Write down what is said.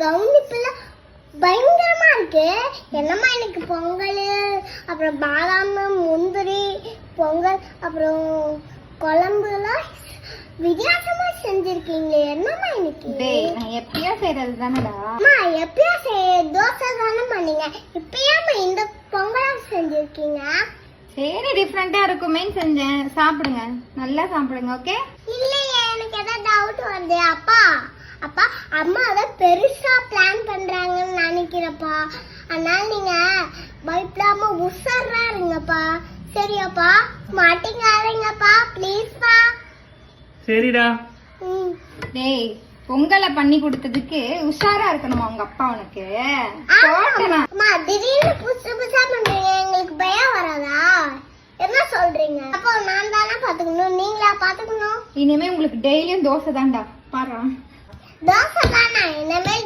கவுனிப்புல பயங்கரமா இருக்கு. என்னம்மா எனக்கு பொங்கல், அப்புறம் பாதாம், முந்திரி பொங்கல், அப்புறம் குழம்புலாம் வித்தியாசமா செஞ்சிருக்கீங்களே. என்னம்மா எனக்கு? நான் எப்பயா செய்யறது தானடா. அம்மா எப்பயா தோசை தானே பண்ணீங்க, இப்பயாம இந்த பொங்கலா செஞ்சிருக்கீங்க? சரி டிஃப்ரெண்டா இருக்குமேன்னு செஞ்சேன். சாப்பிடுங்க, நல்லா சாப்பிடுங்க. ஓகே? இல்லையே, எனக்கு ஏதாவது டவுட் வருது. அப்பா அப்பா அம்மா அதை பெருசா பிளான் பண்றாங்கன்னு நினைக்கிறப்பா. அதனால நீங்க பயப்படாம உஷாரா இருங்கப்பா. சரியாப்பா? மாட்டிங்காதீங்கப்பா ப்ளீஸ்ப்பா. சரிடா. டேய், பொங்கலை பண்ணி கொடுத்ததுக்கு உஷாரா இருக்கணுமா உங்க அப்பா உனக்கு? அம்மா திடீர்னு புதுசு புதுசா பண்றீங்க, எங்களுக்கு பயம் வராதா? என்ன சொல்றீங்க? அப்போ நான் தானே பாத்துக்கணும், நீங்களா பாத்துக்கணும்? இனிமே உங்களுக்கு டெய்லியும் தோசை தான்டா. பாரு, தோசை தானே, இனிமேல்